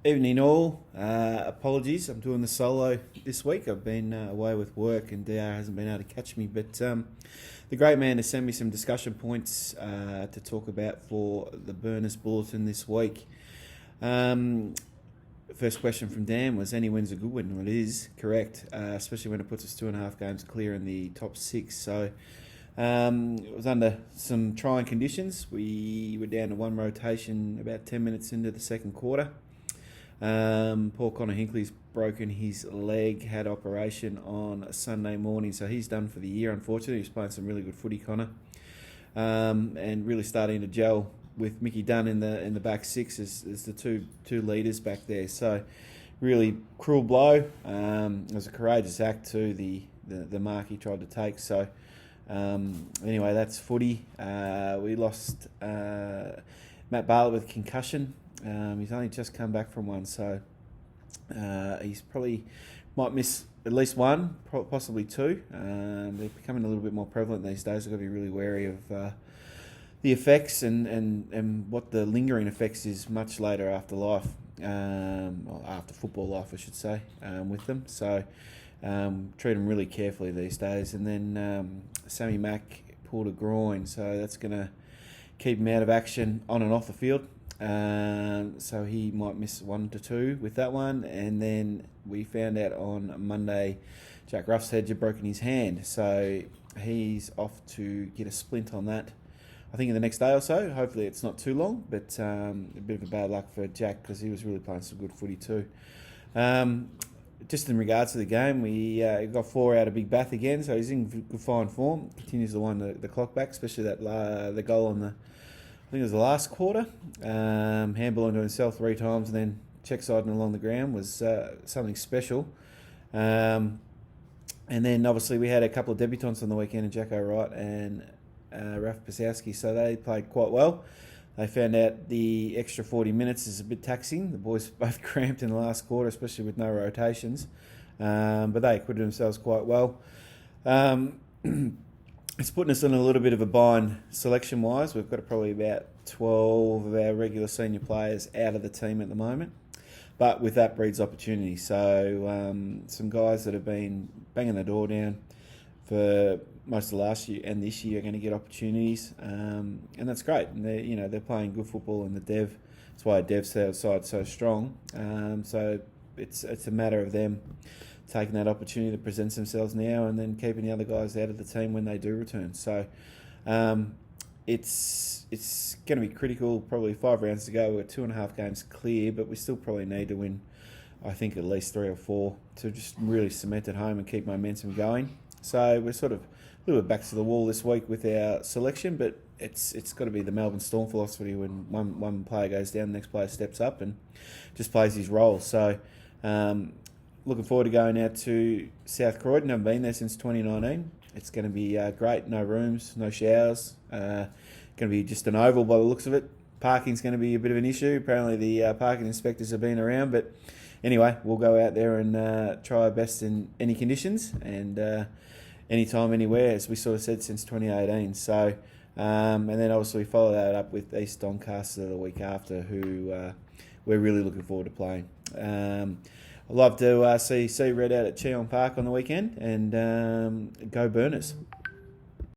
Evening all. Apologies, I'm doing the solo this week. I've been away with work and DR hasn't been able to catch me. But the great man has sent me some discussion points to talk about for the Burners Bulletin this week. First question from Dan was, any win's a good win? Well, it is correct, especially when it puts us 2.5 games clear in the top six. So it was under some trying conditions. We were down to one rotation about 10 minutes into the second quarter. Poor Connor Hinkley's broken his leg, had operation on a Sunday morning, so he's done for the year. Unfortunately, he's playing some really good footy, Connor, and really starting to gel with Mickey Dunn in the back six as the two leaders back there. So really cruel blow. It was a courageous act too, the mark he tried to take. So anyway, that's footy. We lost Matt Bartlett with concussion. He's only just come back from one, so he's probably might miss at least one, possibly two. They're becoming a little bit more prevalent these days. I've got to be really wary of the effects and what the lingering effects is much later after life, or after football life, I should say, with them. So treat them really carefully these days. And then Sammy Mack pulled a groin, so that's going to keep him out of action on and off the field. So he might miss 1 to 2 with that one. And then we found out on Monday Jack Ruffshead had broken his hand, so he's off to get a splint on that, I think in the next day or so. Hopefully it's not too long, but a bit of a bad luck for Jack because he was really playing some good footy too. Just in regards to the game, we got 4 out of Big Bath again, so he's in good fine form. Continues to wind the clock back, especially that the goal on I think it was the last quarter. Handball onto himself 3 times and then check siding along the ground was something special. And then obviously we had a couple of debutants on the weekend, in Jacko Wright and Ralph Pasowski, so they played quite well. They found out the extra 40 minutes is a bit taxing. The boys both cramped in the last quarter, especially with no rotations. But they acquitted themselves quite well. It's putting us in a little bit of a bind selection-wise. We've got probably about 12 of our regular senior players out of the team at the moment. But with that breeds opportunity. So some guys that have been banging the door down for most of last year and this year are going to get opportunities. And that's great. And they're playing good football in the Dev. That's why Dev's side's so strong. So it's a matter of them taking that opportunity that presents themselves now and then keeping the other guys out of the team when they do return. So it's going to be critical. Probably 5 rounds to go. We're 2.5 games clear, but we still probably need to win, I think, at least 3 or 4 to just really cement it home and keep momentum going. So we're sort of a little bit back to the wall this week with our selection, but it's got to be the Melbourne Storm philosophy when one player goes down, the next player steps up and just plays his role. So looking forward to going out to South Croydon. I've been there since 2019. It's going to be great. No rooms, no showers. Going to be just an oval by the looks of it. Parking's going to be a bit of an issue. Apparently the parking inspectors have been around. But anyway, we'll go out there and try our best in any conditions and anytime, anywhere, as we sort of said since 2018. So, and then obviously follow that up with East Doncaster the week after, who we're really looking forward to playing. I'd love to see Red out at Cheon Park on the weekend, and go Burners.